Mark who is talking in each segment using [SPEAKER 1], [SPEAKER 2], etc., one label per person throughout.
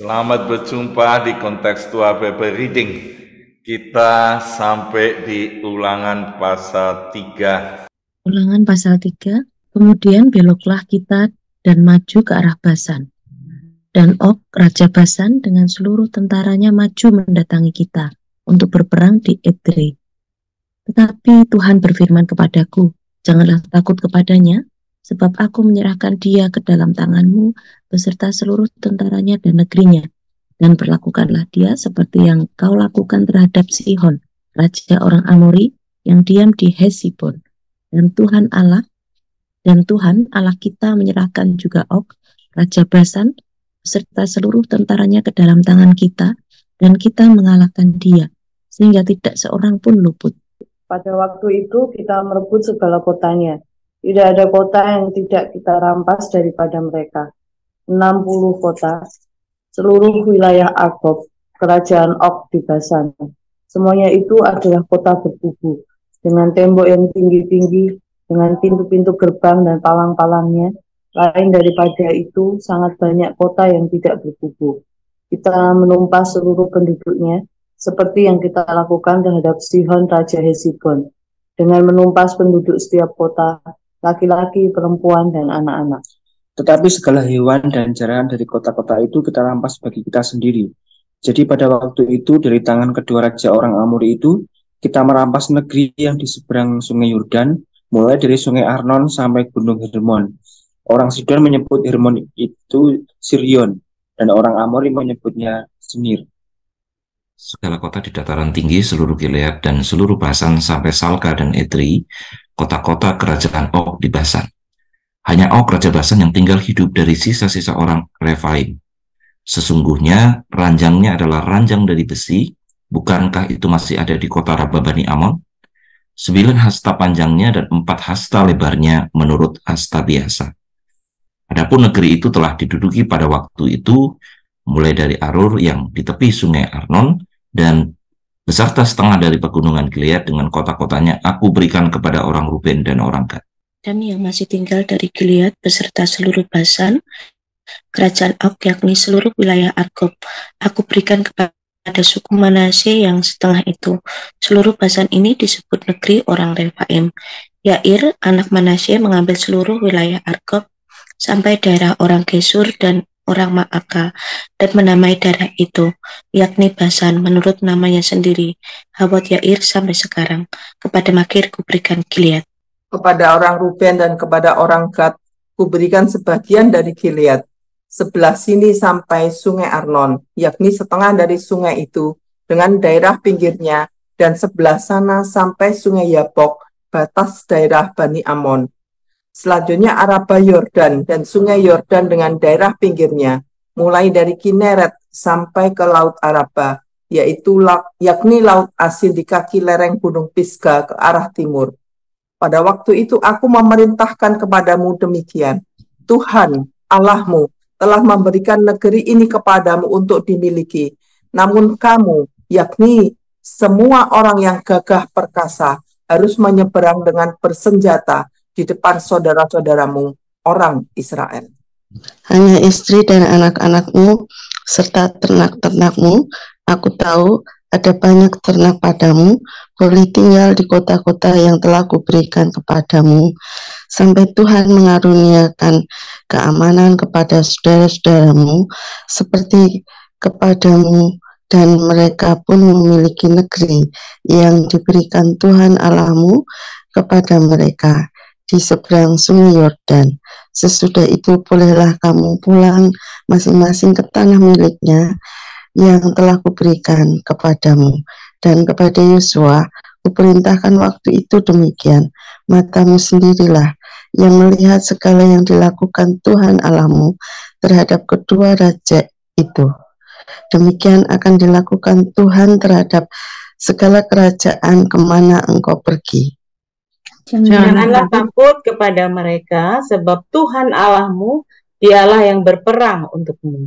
[SPEAKER 1] Selamat berjumpa di Kontekstual Bible Reading. Kita sampai di Ulangan pasal 3.
[SPEAKER 2] Ulangan pasal 3, kemudian beloklah kita dan maju ke arah Basan. Dan Og, Raja Basan dengan seluruh tentaranya maju mendatangi kita untuk berperang di Edrei. Tetapi Tuhan berfirman kepadaku, janganlah takut kepadanya, sebab aku menyerahkan dia ke dalam tanganmu beserta seluruh tentaranya dan negerinya. Dan perlakukanlah dia seperti yang kau lakukan terhadap Sihon, raja orang Amori yang diam di Hesibon. Dan Tuhan Allah kita menyerahkan juga Og, Raja Basan, beserta seluruh tentaranya ke dalam tangan kita, dan kita mengalahkan dia, sehingga tidak seorang pun luput.
[SPEAKER 3] Pada waktu itu kita merebut segala kotanya. Tidak ada kota yang tidak kita rampas daripada mereka. 60 kota, seluruh wilayah Argob, kerajaan Og di Basan. Semuanya itu adalah kota berkubu, dengan tembok yang tinggi-tinggi, dengan pintu-pintu gerbang dan palang-palangnya. Lain daripada itu, sangat banyak kota yang tidak berkubu. Kita menumpas seluruh penduduknya, seperti yang kita lakukan terhadap Sihon, Raja Hesibon, dengan menumpas penduduk setiap kota, laki-laki, perempuan, dan anak-anak.
[SPEAKER 4] Tetapi segala hewan dan jarahan dari kota-kota itu kita rampas bagi kita sendiri. Jadi pada waktu itu dari tangan kedua raja orang Amori itu, kita merampas negeri yang di seberang sungai Yordan, mulai dari sungai Arnon sampai gunung Hermon. Orang Sidon menyebut Hermon itu Sirion, dan orang Amori menyebutnya Senir.
[SPEAKER 5] Segala kota di dataran tinggi, seluruh Gilead dan seluruh Basan sampai Salka dan Edrei, kota-kota kerajaan Og di Basan. Hanya Og, Raja Basan, yang tinggal hidup dari sisa-sisa orang Refaim. Sesungguhnya ranjangnya adalah ranjang dari besi, bukankah itu masih ada di kota Raba Bani Amon? 9 hasta panjangnya dan 4 hasta lebarnya menurut hasta biasa. Adapun negeri itu telah diduduki pada waktu itu, mulai dari Arur yang di tepi sungai Arnon, dan beserta setengah dari pegunungan Gilead dengan kota-kotanya aku berikan kepada orang Ruben dan orang Gad.
[SPEAKER 2] Dan yang masih tinggal dari Gilead beserta seluruh Basan, kerajaan Og, yakni seluruh wilayah Argob, aku berikan kepada suku Manasye yang setengah itu. Seluruh Basan ini disebut negeri orang Refaim. Yair, anak Manasye, mengambil seluruh wilayah Argob sampai daerah orang Gesur dan orang Ma'aka, dan menamai daerah itu, yakni Basan, menurut namanya sendiri. Hawot Yair sampai sekarang. Kepada Makir kuberikan Gilead.
[SPEAKER 6] Kepada orang Ruben dan kepada orang Gad, kuberikan sebagian dari Gilead, sebelah sini sampai sungai Arnon, yakni setengah dari sungai itu, dengan daerah pinggirnya, dan sebelah sana sampai sungai Yabok, batas daerah Bani Amon. Selanjutnya Araba Yordan dan sungai Yordan dengan daerah pinggirnya, mulai dari Kineret sampai ke Laut Araba, yakni Laut Asin di kaki lereng Gunung Pisga ke arah timur. Pada waktu itu aku memerintahkan kepadamu demikian, Tuhan Allahmu telah memberikan negeri ini kepadamu untuk dimiliki. Namun kamu, yakni semua orang yang gagah perkasa, harus menyeberang dengan bersenjata di depan saudara-saudaramu, orang Israel.
[SPEAKER 7] Hanya istri dan anak-anakmu serta ternak-ternakmu, aku tahu ada banyak ternak padamu, boleh tinggal di kota-kota yang telah kuberikan kepadamu, sampai Tuhan mengaruniakan keamanan kepada saudara-saudaramu, seperti kepadamu, dan mereka pun memiliki negeri yang diberikan Tuhan Allahmu kepada mereka di seberang sungai Yordan. Sesudah itu bolehlah kamu pulang masing-masing ke tanah miliknya yang telah kuberikan kepadamu, Dan kepada Yosua, kuperintahkan waktu itu demikian, matamu sendirilah yang melihat segala yang dilakukan Tuhan Allahmu terhadap kedua raja itu. Demikian akan dilakukan Tuhan terhadap segala kerajaan kemana engkau pergi.
[SPEAKER 8] Janganlah takut kepada mereka, sebab Tuhan Allahmu, dialah yang berperang untukmu.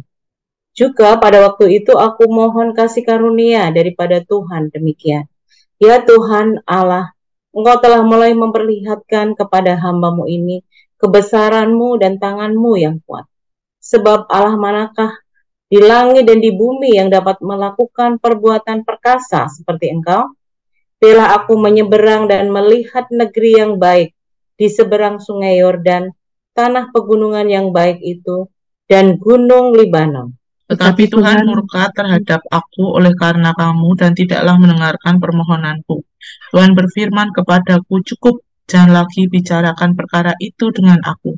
[SPEAKER 8] Juga pada waktu itu aku mohon kasih karunia daripada Tuhan demikian. Ya Tuhan Allah, Engkau telah mulai memperlihatkan kepada hamba-Mu ini kebesaran-Mu dan tangan-Mu yang kuat. Sebab Allah manakah di langit dan di bumi yang dapat melakukan perbuatan perkasa seperti Engkau? Bila aku menyeberang dan melihat negeri yang baik di seberang sungai Yordan, tanah pegunungan yang baik itu, dan gunung Libanon.
[SPEAKER 9] Tetapi Tuhan murka terhadap aku oleh karena kamu dan tidaklah mendengarkan permohonanku. Tuhan berfirman kepadaku, cukup, jangan lagi bicarakan perkara itu dengan aku.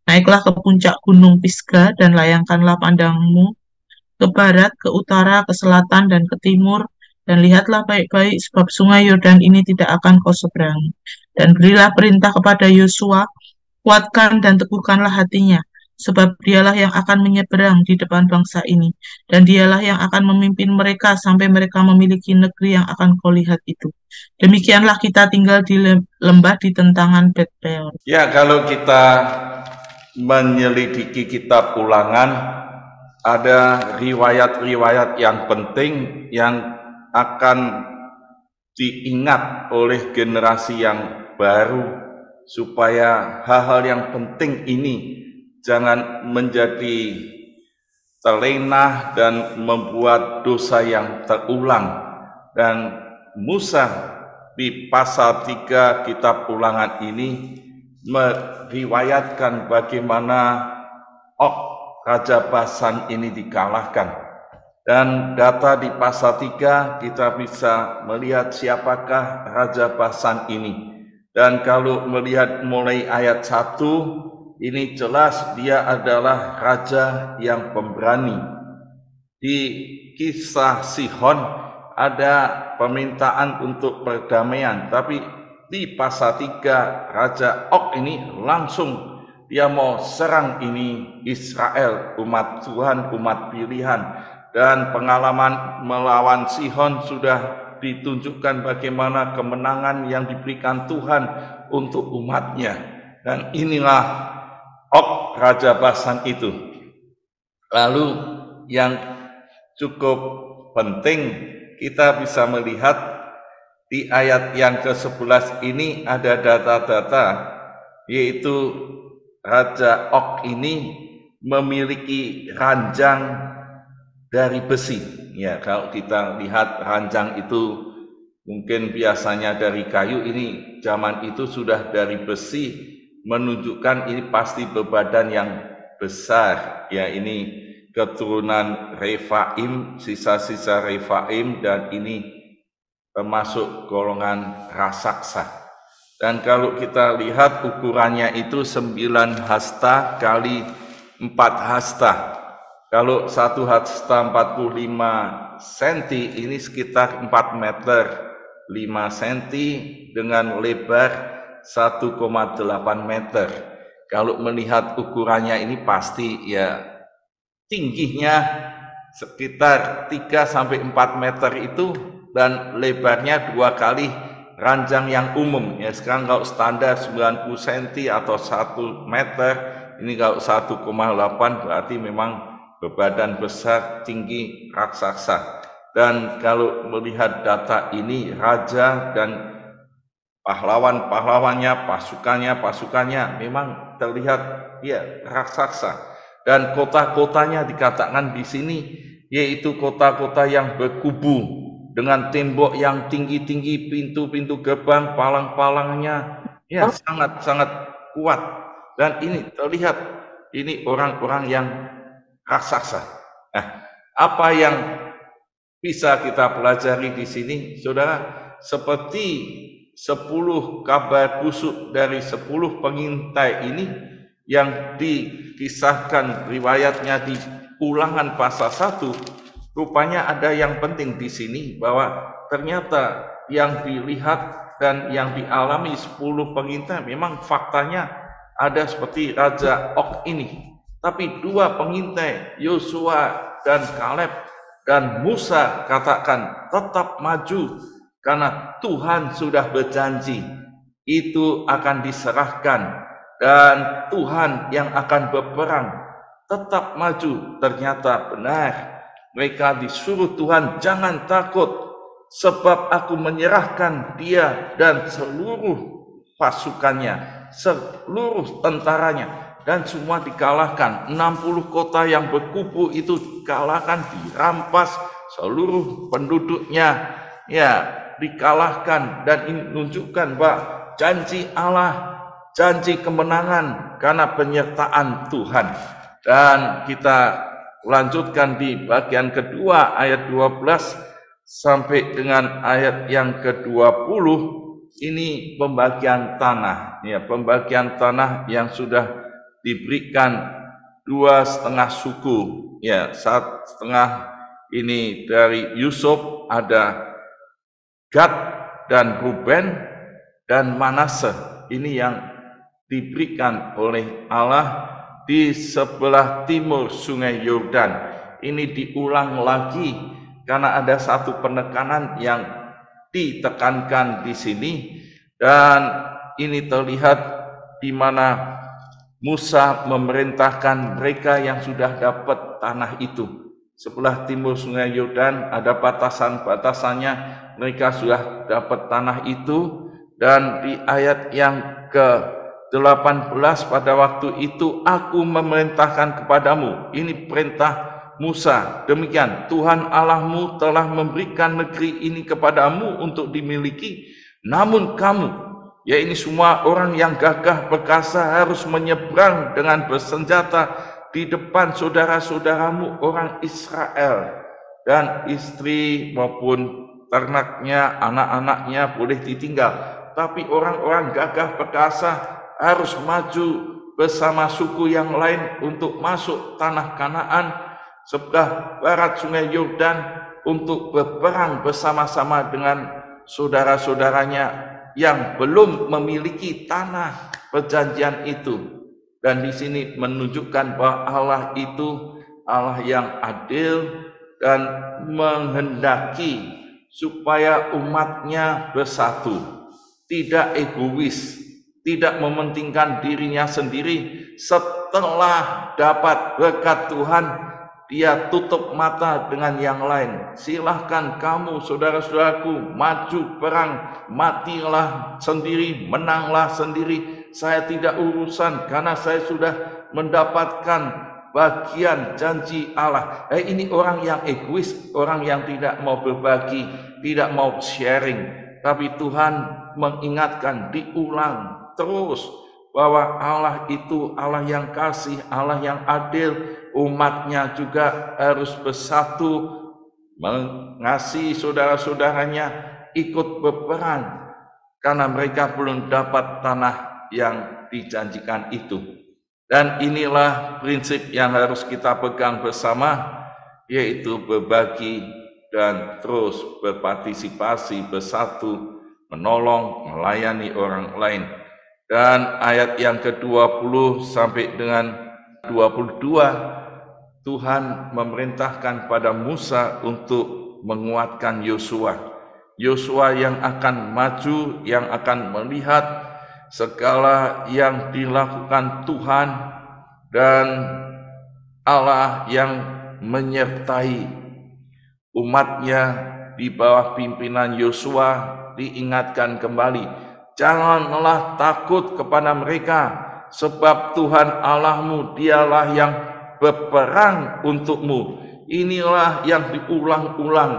[SPEAKER 9] Naiklah ke puncak gunung Pisga dan layangkanlah pandangmu ke barat, ke utara, ke selatan, dan ke timur, dan lihatlah baik-baik, sebab sungai Yordan ini tidak akan kau seberangi. Dan berilah perintah kepada Yosua, kuatkan dan teguhkanlah hatinya, sebab dialah yang akan menyeberang di depan bangsa ini, dan dialah yang akan memimpin mereka sampai mereka memiliki negeri yang akan kau lihat itu. Demikianlah kita tinggal di lembah di tentangan Bet-peor.
[SPEAKER 1] Ya, kalau kita menyelidiki kitab Ulangan, ada riwayat-riwayat yang penting yang akan diingat oleh generasi yang baru, supaya hal-hal yang penting ini jangan menjadi terlena dan membuat dosa yang terulang. Dan Musa di pasal 3 kitab Ulangan ini meriwayatkan bagaimana Og Raja Basan ini dikalahkan. Dan data di pasal 3 kita bisa melihat siapakah Raja Basan ini. Dan kalau melihat mulai ayat 1, ini jelas dia adalah raja yang pemberani. Di kisah Sihon ada permintaan untuk perdamaian, tapi di pasal 3 Raja Og ini langsung dia mau serang ini Israel, umat Tuhan, umat pilihan. Dan pengalaman melawan Sihon sudah ditunjukkan bagaimana kemenangan yang diberikan Tuhan untuk umatnya. Dan inilah Og Raja Basan itu. Lalu yang cukup penting kita bisa melihat di ayat yang ke-11 ini ada data-data, yaitu Raja Og ini memiliki ranjang dari besi. Ya, kalau kita lihat ranjang itu mungkin biasanya dari kayu, ini zaman itu sudah dari besi, menunjukkan ini pasti berbadan yang besar. Ya, ini keturunan Refaim, sisa-sisa Refaim, dan ini termasuk golongan raksasa. Dan kalau kita lihat ukurannya itu 9 hasta kali 4 hasta. Kalau 1 hasta 45 cm, ini sekitar 4 meter 5 cm dengan lebar 1,8 meter. Kalau melihat ukurannya ini pasti ya tingginya sekitar 3-4 meter itu, dan lebarnya 2 kali ranjang yang umum. Ya, sekarang kalau standar 90 cm atau 1 meter, ini kalau 1,8 berarti memang berbadan besar, tinggi, raksasa. Dan kalau melihat data ini, raja dan pahlawan-pahlawannya, pasukannya memang terlihat ya raksasa. Dan kota-kotanya dikatakan di sini yaitu kota-kota yang berkubu dengan tembok yang tinggi-tinggi, pintu-pintu gerbang, palang-palangnya ya sangat-sangat kuat. Dan ini terlihat ini orang-orang yang raksasa. Nah, apa yang bisa kita pelajari di sini, saudara? Seperti 10 kabar busuk dari 10 pengintai ini yang dikisahkan riwayatnya di Ulangan pasal 1, rupanya ada yang penting di sini, bahwa ternyata yang dilihat dan yang dialami 10 pengintai memang faktanya ada seperti Raja Ok ini. Tapi 2 pengintai, Yosua dan Kaleb dan Musa, katakan tetap maju karena Tuhan sudah berjanji itu akan diserahkan dan Tuhan yang akan berperang. Tetap maju. Ternyata benar, mereka disuruh Tuhan, jangan takut, sebab aku menyerahkan dia dan seluruh pasukannya, seluruh tentaranya, dan semua dikalahkan. 60 kota yang berkubu itu dikalahkan, dirampas, seluruh penduduknya ya dikalahkan. Dan ini menunjukkan bahwa janji Allah, janji kemenangan karena penyertaan Tuhan. Dan kita lanjutkan di bagian kedua ayat 12 sampai dengan ayat yang ke-20. Ini pembagian tanah, ya, pembagian tanah yang sudah diberikan 2,5 suku, ya, 1,5 ini dari Yusuf, ada Gad dan Ruben dan Manase. Ini yang diberikan oleh Allah di sebelah timur Sungai Yordan. Ini diulang lagi karena ada satu penekanan yang ditekankan di sini, dan ini terlihat di mana Musa memerintahkan mereka yang sudah dapat tanah itu. Sebelah timur Sungai Yordan ada batasan-batasannya, mereka sudah dapat tanah itu. Dan di ayat yang ke-18, pada waktu itu aku memerintahkan kepadamu, ini perintah Musa, demikian Tuhan Allahmu telah memberikan negeri ini kepadamu untuk dimiliki, namun kamu, ya ini semua orang yang gagah perkasa, harus menyeberang dengan bersenjata di depan saudara-saudaramu orang Israel, dan istri maupun ternaknya, anak-anaknya boleh ditinggal, tapi orang-orang gagah perkasa harus maju bersama suku yang lain untuk masuk tanah Kanaan sebelah barat Sungai Yordan untuk berperang bersama-sama dengan saudara-saudaranya yang belum memiliki tanah perjanjian itu. Dan di sini menunjukkan bahwa Allah itu Allah yang adil dan menghendaki supaya umatnya bersatu, tidak egois, tidak mementingkan dirinya sendiri. Setelah dapat berkat Tuhan, dia tutup mata dengan yang lain. Silahkan kamu, saudara-saudaraku, maju perang, matilah sendiri, menanglah sendiri. Saya tidak urusan karena saya sudah mendapatkan bagian janji Allah. Ini orang yang egois, orang yang tidak mau berbagi, tidak mau sharing. Tapi Tuhan mengingatkan, diulang terus, bahwa Allah itu Allah yang kasih, Allah yang adil. Umatnya juga harus bersatu, mengasihi saudara-saudaranya, ikut berperang, karena mereka belum dapat tanah yang dijanjikan itu. Dan inilah prinsip yang harus kita pegang bersama, yaitu berbagi dan terus berpartisipasi, bersatu, menolong, melayani orang lain. Dan ayat yang ke-20 sampai dengan 22, Tuhan memerintahkan pada Musa untuk menguatkan Yosua. Yosua yang akan maju, yang akan melihat segala yang dilakukan Tuhan, dan Allah yang menyertai umatnya di bawah pimpinan Yosua. Diingatkan kembali, janganlah takut kepada mereka, sebab Tuhan Allahmu dialah yang berperang untukmu. Inilah yang diulang-ulang,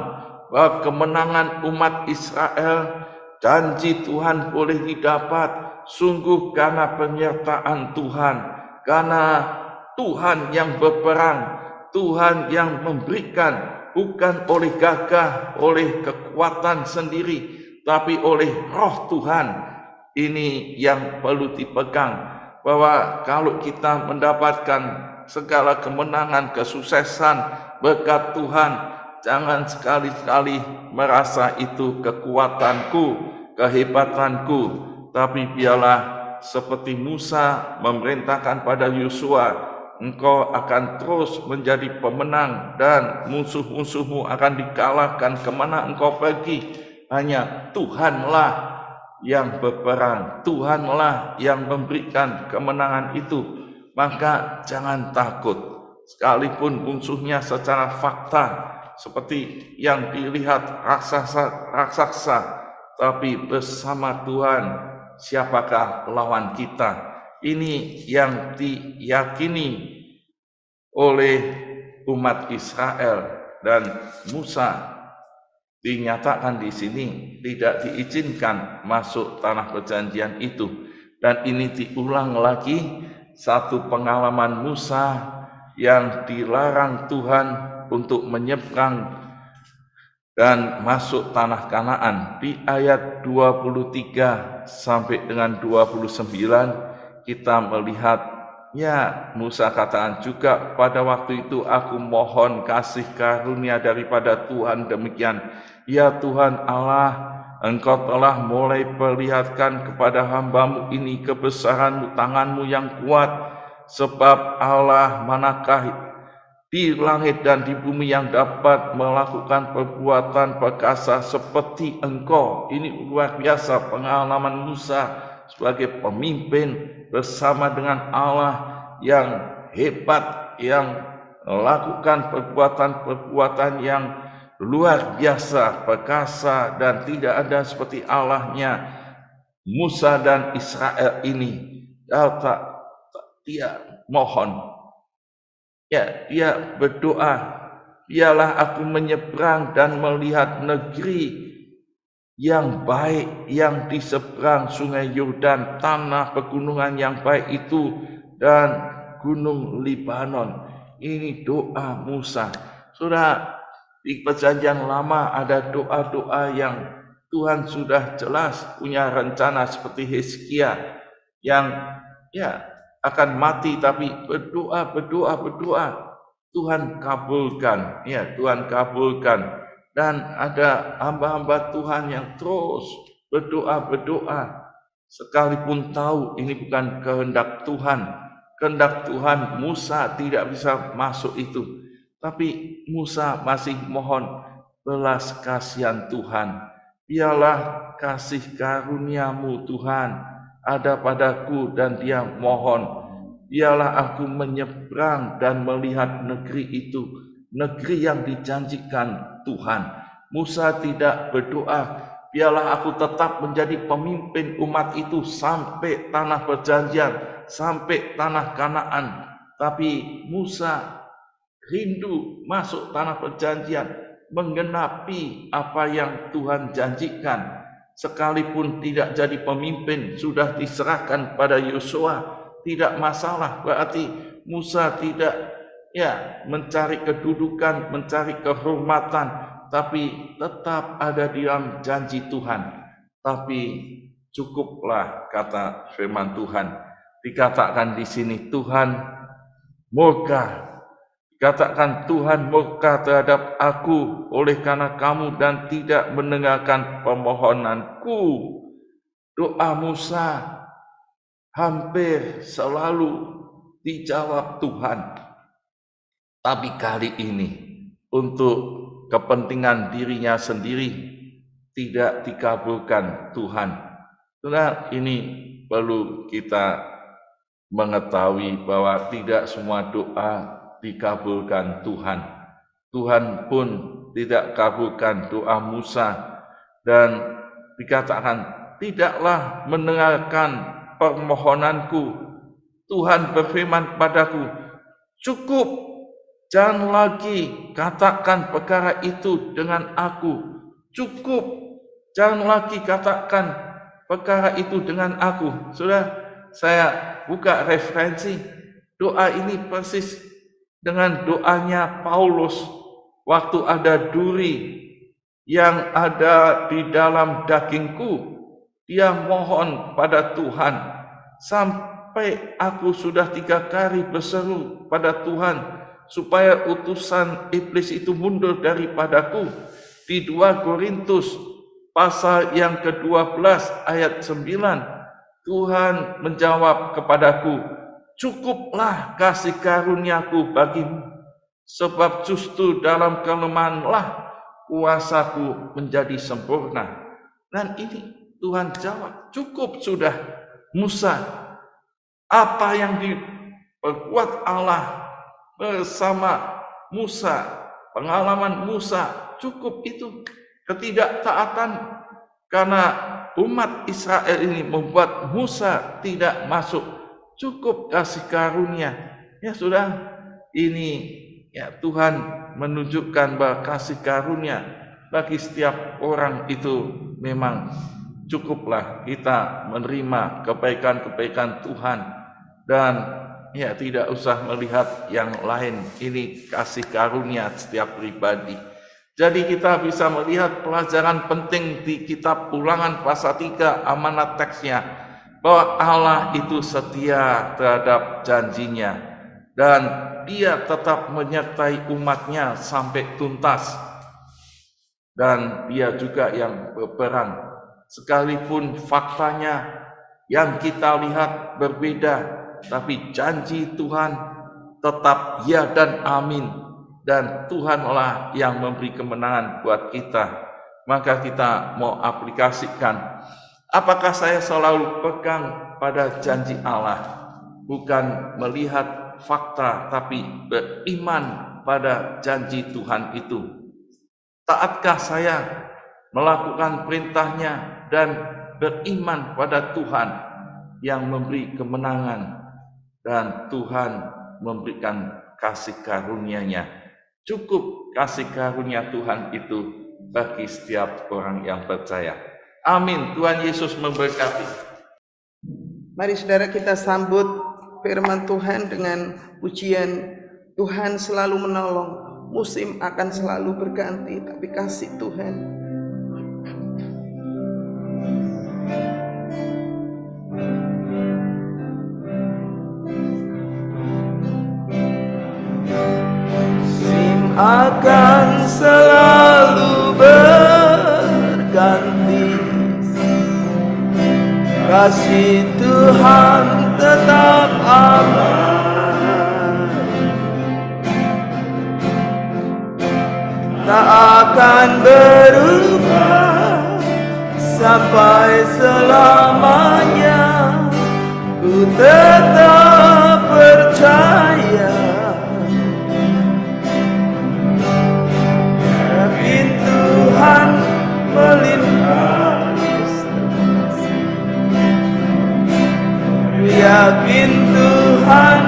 [SPEAKER 1] bahwa kemenangan umat Israel, janji Tuhan boleh didapat sungguh karena penyertaan Tuhan, karena Tuhan yang berperang, Tuhan yang memberikan, bukan oleh gagah, oleh kekuatan sendiri, tapi oleh Roh Tuhan. Ini yang perlu dipegang, bahwa kalau kita mendapatkan segala kemenangan, kesuksesan, berkat Tuhan, jangan sekali-kali merasa itu kekuatanku, kehebatanku, tapi biarlah seperti Musa memerintahkan pada Yosua, engkau akan terus menjadi pemenang dan musuh-musuhmu akan dikalahkan kemana engkau pergi. Hanya Tuhanlah yang berperang, Tuhanlah yang memberikan kemenangan itu. Maka jangan takut, sekalipun musuhnya secara fakta seperti yang dilihat raksasa, tapi bersama Tuhan siapakah lawan kita? Ini yang diyakini oleh umat Israel, dan Musa dinyatakan di sini tidak diizinkan masuk tanah perjanjian itu. Dan ini diulang lagi satu pengalaman Musa yang dilarang Tuhan untuk menyeberang dan masuk tanah Kanaan. Di ayat 23 sampai dengan 29 kita melihat, ya, Musa katakan juga, pada waktu itu aku mohon kasih karunia daripada Tuhan demikian, ya Tuhan Allah, engkau telah mulai perlihatkan kepada hambamu ini kebesaran tanganmu yang kuat, sebab Allah manakah di langit dan di bumi yang dapat melakukan perbuatan perkasa seperti engkau. Ini luar biasa pengalaman Musa sebagai pemimpin bersama dengan Allah yang hebat, yang melakukan perbuatan-perbuatan yang luar biasa, perkasa, dan tidak ada seperti Allahnya. Musa dan Israel ini, dia mohon, ya, dia berdoa, biarlah aku menyeberang dan melihat negeri yang baik yang di seberang sungai Yordan, tanah pegunungan yang baik itu, dan gunung Libanon. Ini doa Musa. Sudah di perjanjian lama ada doa-doa yang Tuhan sudah jelas punya rencana, seperti Hizkia yang akan mati tapi berdoa, Tuhan kabulkan, ya, Tuhan kabulkan. Dan ada hamba-hamba Tuhan yang terus berdoa, sekalipun tahu ini bukan kehendak Tuhan. Kehendak Tuhan, Musa tidak bisa masuk itu. Tapi Musa masih mohon belas kasihan Tuhan. Biarlah kasih karuniamu Tuhan ada padaku, dan dia mohon, biarlah aku menyeberang dan melihat negeri itu, negeri yang dijanjikan Tuhan. Musa tidak berdoa, biarlah aku tetap menjadi pemimpin umat itu sampai tanah perjanjian, sampai tanah Kanaan. Tapi Musa rindu masuk tanah perjanjian, menggenapi apa yang Tuhan janjikan. Sekalipun tidak jadi pemimpin, sudah diserahkan pada Yosua, tidak masalah. Berarti Musa tidak mencari kedudukan, mencari kehormatan, tapi tetap ada di dalam janji Tuhan. Tapi cukuplah, kata firman Tuhan. Dikatakan di sini Tuhan murka. Dikatakan Tuhan murka terhadap aku oleh karena kamu dan tidak mendengarkan permohonanku. Doa Musa hampir selalu dijawab Tuhan. Tapi kali ini untuk kepentingan dirinya sendiri tidak dikabulkan Tuhan. Nah, ini perlu kita mengetahui bahwa tidak semua doa dikabulkan Tuhan. Tuhan pun tidak kabulkan doa Musa, dan dikatakan tidaklah mendengarkan permohonanku. Tuhan berfirman padaku, cukup, jangan lagi katakan perkara itu dengan aku. Cukup, jangan lagi katakan perkara itu dengan aku. Sudah, saya buka referensi. Doa ini persis dengan doanya Paulus waktu ada duri yang ada di dalam dagingku. Dia mohon pada Tuhan, sampai aku sudah 3 kali berseru pada Tuhan supaya utusan iblis itu mundur daripadaku. Di 2 Korintus pasal yang ke-12 ayat 9, Tuhan menjawab kepadaku, cukuplah kasih karuniaku bagimu, sebab justru dalam kelemahanlah kuasaku menjadi sempurna. Dan ini Tuhan jawab, cukup sudah Musa. Apa yang diperbuat Allah bersama Musa, pengalaman Musa, cukup itu. Ketidaktaatan karena umat Israel ini membuat Musa tidak masuk. Cukup kasih karunia. Ya sudah, ini ya Tuhan menunjukkan bahwa kasih karunia bagi setiap orang itu memang cukuplah kita menerima kebaikan-kebaikan Tuhan dan ya tidak usah melihat yang lain. Ini kasih karunia setiap pribadi. Jadi kita bisa melihat pelajaran penting di kitab Ulangan pasal 3 amanat teksnya, bahwa Allah itu setia terhadap janjinya dan Dia tetap menyertai umatnya sampai tuntas, dan Dia juga yang berperang sekalipun faktanya yang kita lihat berbeda, tapi janji Tuhan tetap ya dan amin. Dan Tuhanlah yang memberi kemenangan buat kita. Maka kita mau aplikasikan. Apakah saya selalu pegang pada janji Allah? Bukan melihat fakta, tapi beriman pada janji Tuhan itu. Taatkah saya melakukan perintahnya dan beriman pada Tuhan yang memberi kemenangan, dan Tuhan memberikan kasih karunia-Nya. Cukup kasih karunia Tuhan itu bagi setiap orang yang percaya. Amin. Tuhan Yesus memberkati.
[SPEAKER 10] Mari saudara kita sambut firman Tuhan dengan pujian. Tuhan selalu menolong. Musim akan selalu berganti, tapi kasih Tuhan
[SPEAKER 11] akan selalu berganti. Kasih Tuhan tetap aman, tak akan berubah sampai selamanya. Ku tetap percaya. Tuhan melimpah, yakin Tuhan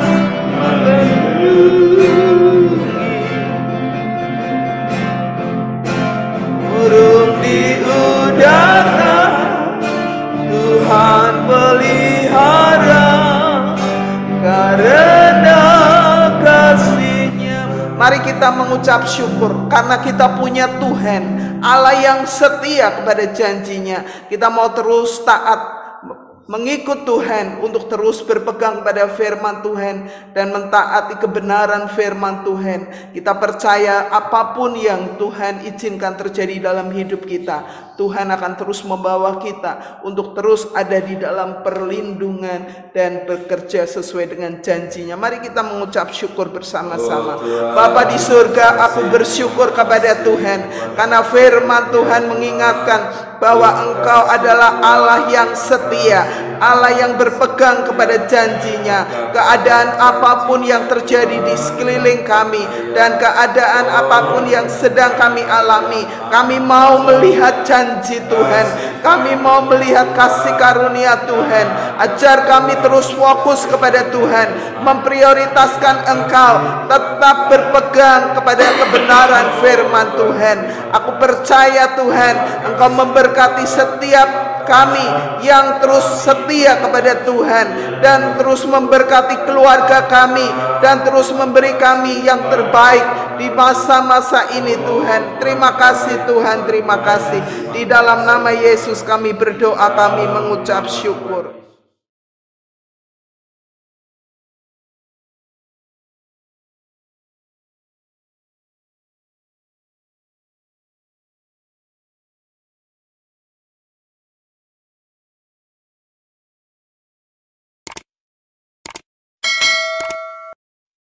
[SPEAKER 11] melindungi, burung di udara Tuhan pelihara karena kasih-Nya.
[SPEAKER 10] Mari kita mengucap syukur karena kita punya Tuhan, Allah yang setia kepada janjinya. Kita mau terus taat, mengikut Tuhan untuk terus berpegang pada firman Tuhan dan mentaati kebenaran firman Tuhan. Kita percaya apapun yang Tuhan izinkan terjadi dalam hidup kita, Tuhan akan terus membawa kita untuk terus ada di dalam perlindungan dan bekerja sesuai dengan janjinya. Mari kita mengucap syukur bersama-sama. Bapa di surga, aku bersyukur kepada Tuhan karena firman Tuhan mengingatkan bahwa Engkau adalah Allah yang setia, Allah yang berpegang kepada janjinya. Keadaan apapun yang terjadi di sekeliling kami dan keadaan apapun yang sedang kami alami, kami mau melihat janji Tuhan, kami mau melihat kasih karunia Tuhan. Ajar kami terus fokus kepada Tuhan, memprioritaskan Engkau, tetap berpegang kepada kebenaran firman Tuhan. Aku percaya Tuhan, Engkau memberkati setiap kami yang terus setia kepada Tuhan dan terus memberkati keluarga kami dan terus memberi kami yang terbaik di masa-masa ini Tuhan. Terima kasih Tuhan, terima kasih. Di dalam nama Yesus kami berdoa, kami mengucap syukur.